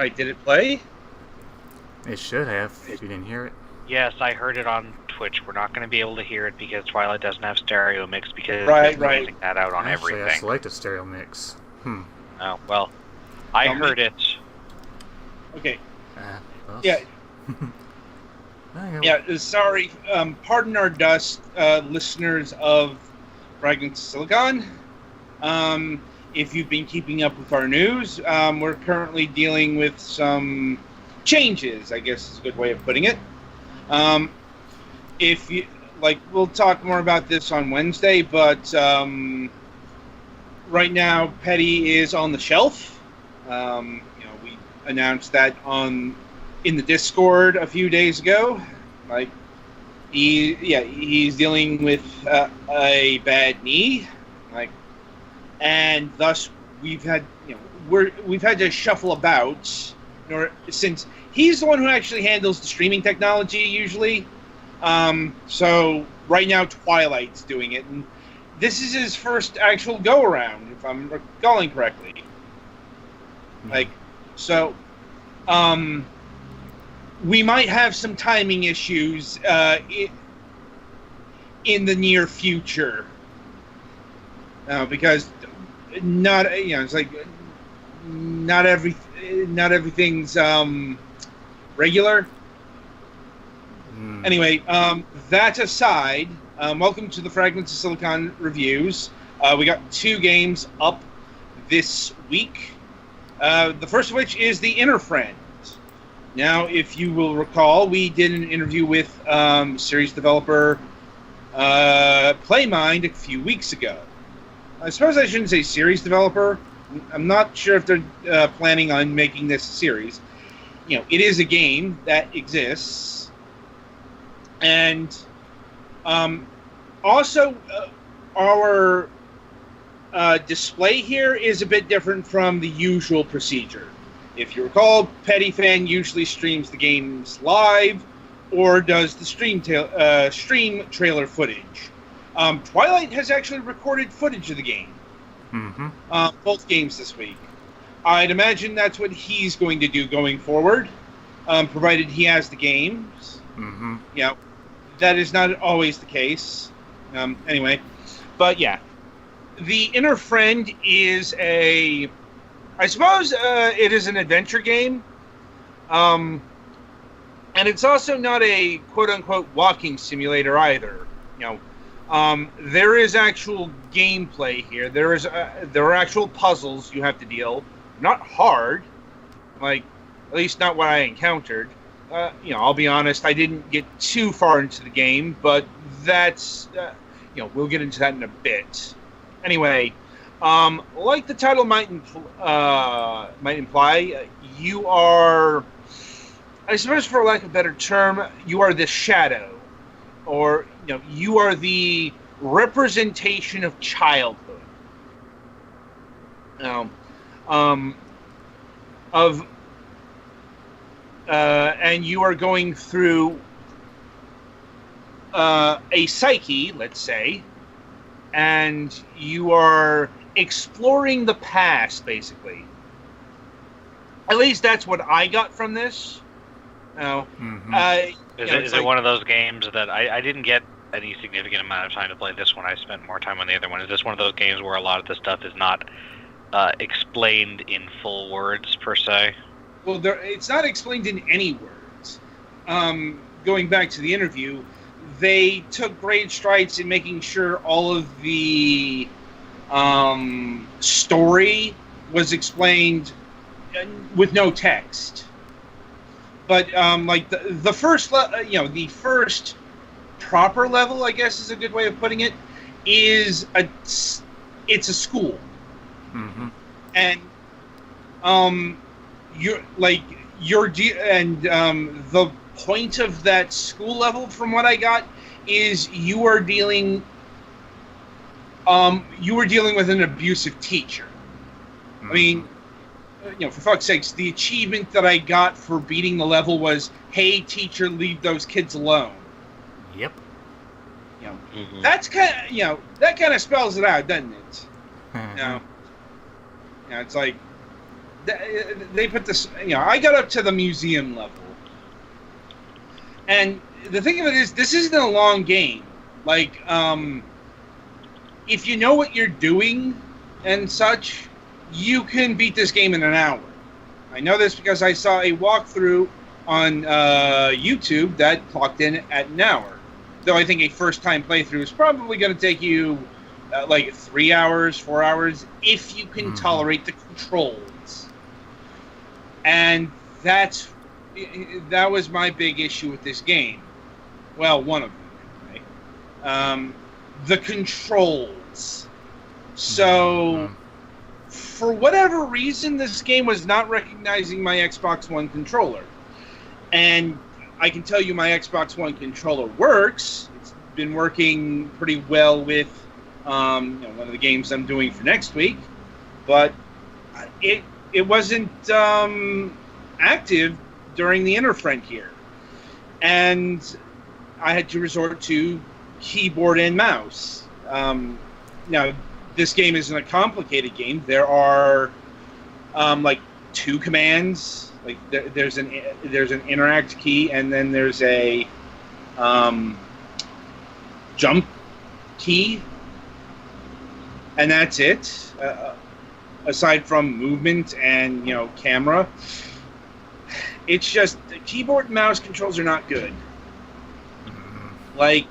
right, did it play? It should have, if you didn't hear it. Yes, I heard it on Twitch. We're not going to be able to hear it because Twilight doesn't have stereo mix because Right. they're using that out on Actually, everything. I selected stereo mix. Oh, well, I heard it. Okay. Well. Yeah. Yeah, sorry. Pardon our dust, listeners of Fragments of Silicon. If you've been keeping up with our news, we're currently dealing with some changes, I guess is a good way of putting it. If you we'll talk more about this on Wednesday, but right now Petty is on the shelf. We announced that in the Discord a few days ago. He's dealing with a bad knee, and thus we've had to shuffle about. Since he's the one who actually handles the streaming technology usually, so right now Twilight's doing it, and this is his first actual go around, if I'm recalling correctly. We might have some timing issues in the near future, because not everything's regular. Anyway, that aside, welcome to the Fragments of Silicon reviews. We got 2 games up this week. The first of which is The Inner Friend. Now, if you will recall, we did an interview with series developer Playmind a few weeks ago. I suppose I shouldn't say series developer. I'm not sure if they're planning on making this a series. It is a game that exists. And also, our display here is a bit different from the usual procedure. If you recall, Petty Fan usually streams the games live or does the stream trailer footage. Twilight has actually recorded footage of the game. Both games this week. I'd imagine that's what he's going to do going forward, provided he has the games. That is not always the case. Anyway, but yeah. The Inner Friend is I suppose it is an adventure game. And it's also not a quote-unquote walking simulator either. There is actual gameplay here. There are actual puzzles you have to deal. Not hard, at least not what I encountered. I'll be honest, I didn't get too far into the game, but that's we'll get into that in a bit. Anyway, like the title might imply, you are, I suppose, for lack of a better term, you are the shadow, or you are the representation of childhood. And you are going through a psyche, let's say, and you are exploring the past, basically. At least that's what I got from this. Is it one of those games that I didn't get any significant amount of time to play this one? I spent more time on the other one. Is this one of those games where a lot of the stuff is not explained in full words, per se? Well, it's not explained in any words. Going back to the interview, they took great strides in making sure all of the story was explained with no text. But the first, the first proper level, I guess is a good way of putting it, it's a school, and the point of that school level, from what I got, is you were dealing with an abusive teacher. I mean, for fuck's sakes, the achievement that I got for beating the level was, "Hey, teacher, leave those kids alone." Yep. That's that kind of spells it out, doesn't it? It's like they put this. I got up to the museum level, and the thing of it is, this isn't a long game. Like, if you know what you're doing and such, you can beat this game in an hour. I know this because I saw a walkthrough on YouTube that clocked in at an hour. Though I think a first-time playthrough is probably going to take you like 3 hours, 4 hours, if you can tolerate the controls. And that was my big issue with this game. Well, one of them, anyway. The controls. So, for whatever reason, this game was not recognizing my Xbox One controller. And I can tell you my Xbox One controller works. It's been working pretty well with one of the games I'm doing for next week. But it wasn't active during the Interfront here. And I had to resort to keyboard and mouse. Now, this game isn't a complicated game. There are like 2 commands. Like there's an interact key, and then there's a jump key, and that's it. Aside from movement and camera, it's just the keyboard and mouse controls are not good. Like,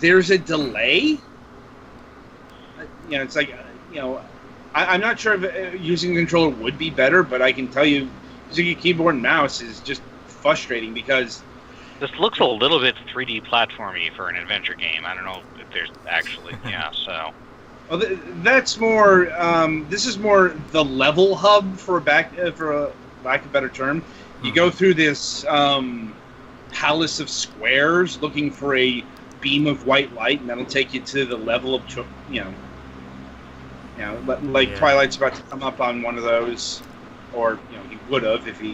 there's a delay. It's like I'm not sure if using the controller would be better, but I can tell you using a keyboard and mouse is just frustrating because this looks a little bit 3D platformy for an adventure game. I don't know if there's actually so. Well, that's more. This is more the level hub for a lack of a better term. You go through this palace of squares looking for a beam of white light, and that'll take you to the level of like Twilight's about to come up on one of those, or he would have if he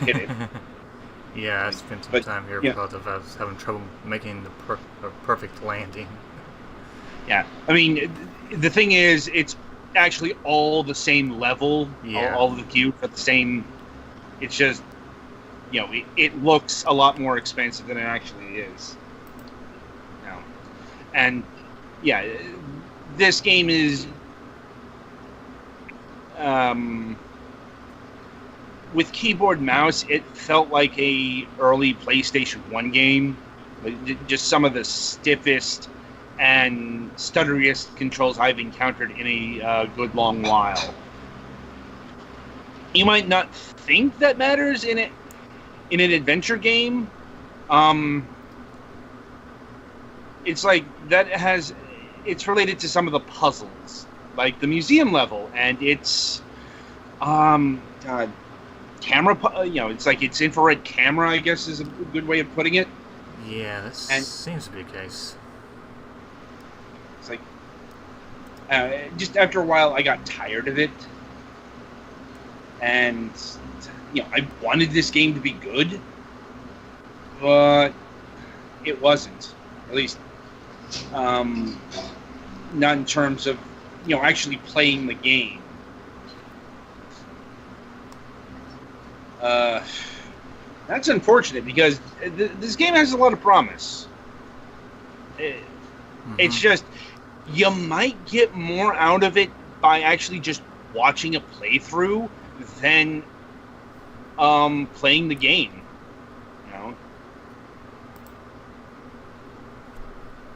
hit it. Yeah, I spent some time here because I was having trouble making the perfect landing. Yeah, I mean, the thing is, it's actually all the same level. Yeah. All of the cubes are the same. It's just, it looks a lot more expensive than it actually is. And this game is. With keyboard and mouse, it felt like a early PlayStation 1 game. Like, just some of the stiffest and stutteriest controls I've encountered in a good long while. You might not think that matters in an adventure game. It's like it's related to some of the puzzles. Like the museum level, and it's camera. It's like it's infrared camera, I guess, is a good way of putting it. Yeah, that seems to be the case. It's like just after a while, I got tired of it, and I wanted this game to be good, but it wasn't. At least, not in terms of actually playing the game. That's unfortunate because this game has a lot of promise. It's just you might get more out of it by actually just watching a playthrough than playing the game.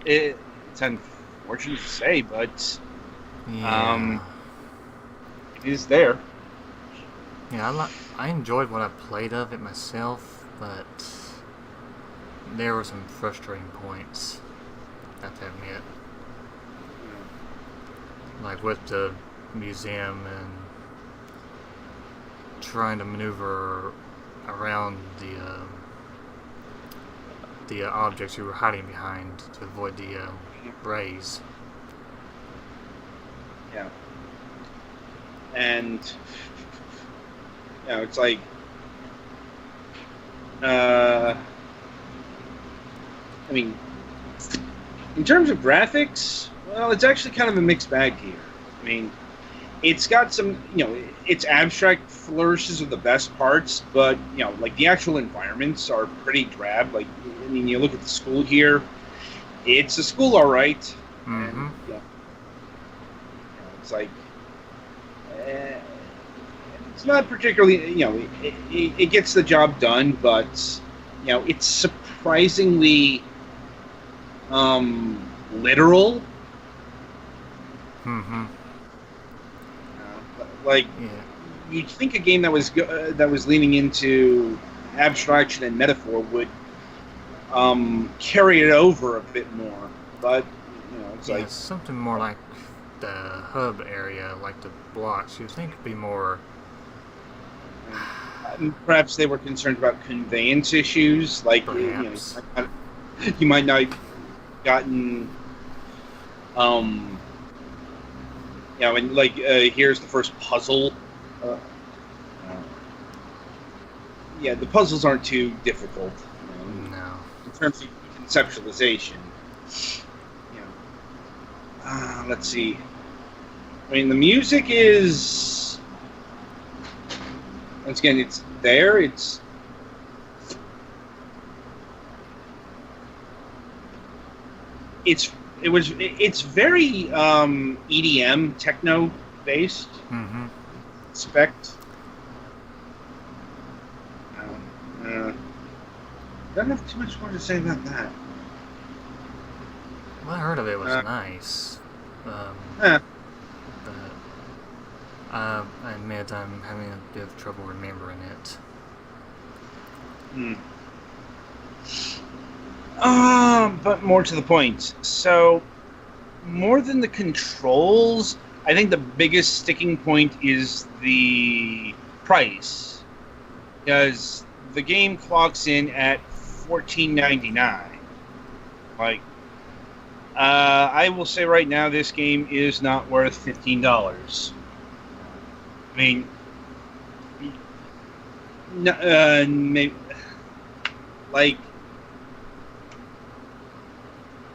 It's unfortunate to say, but it is there. Yeah, I enjoyed what I played of it myself, but there were some frustrating points, I have to admit. Like with the museum and trying to maneuver around the objects you were hiding behind to avoid the rays. Yeah. And it's like I mean, in terms of graphics, well, it's actually kind of a mixed bag here. I mean, it's got some, its abstract flourishes are the best parts, but, like the actual environments are pretty drab. Like, I mean, you look at the school here, it's a school, all right. Mm-hmm. And, it's like, it's not particularly, it gets the job done, but, it's surprisingly literal. Mm-hmm. Like, Yeah. you'd think a game that was leaning into abstraction and metaphor would carry it over a bit more, but it's like something more like the hub area, like the blocks. You'd think it'd be more. Perhaps they were concerned about conveyance issues, like Perhaps. you might not have gotten. And like here's the first puzzle. The puzzles aren't too difficult. No. In terms of conceptualization. Let's see. I mean, the music is, once again, it's there. It's very EDM techno based. Mm-hmm. Expect. Don't have too much more to say about that. Well, I heard of it was nice. Eh. But I admit I'm having a bit of trouble remembering it. But more to the point. So, more than the controls, I think the biggest sticking point is the price. Because the game clocks in at $14.99. Like, I will say right now, this game is not worth $15. I mean, maybe, like,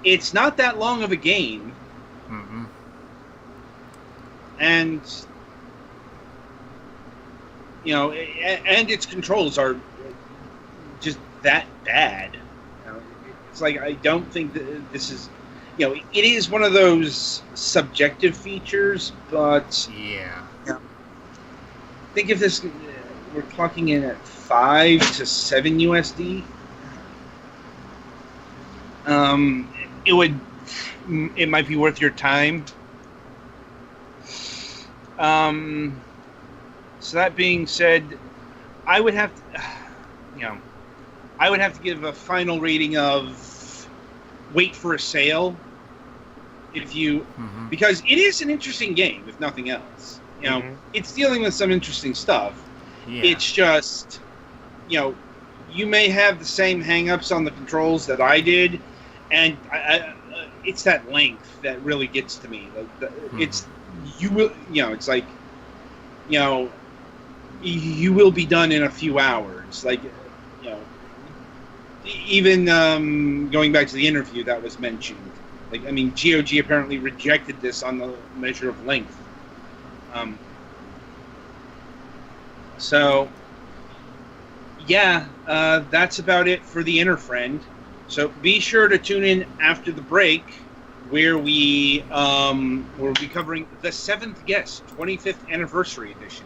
it's not that long of a game, and and its controls are just that bad. It's like, I don't think that this is, it is one of those subjective features, but think if this, we're clocking in at 5 to 7 USD. It might be worth your time. So that being said, I would have to give a final rating of wait for a sale. Because it is an interesting game, if nothing else. It's dealing with some interesting stuff. Yeah. It's just, you may have the same hang-ups on the controls that I did, and it's that length that really gets to me. Like, it's it's like, you will be done in a few hours. Like, even going back to the interview that was mentioned. Like, I mean, GOG apparently rejected this on the measure of length. So, that's about it for the Inner Friend. So be sure to tune in after the break, where we'll be covering The Seventh Guest, 25th Anniversary Edition.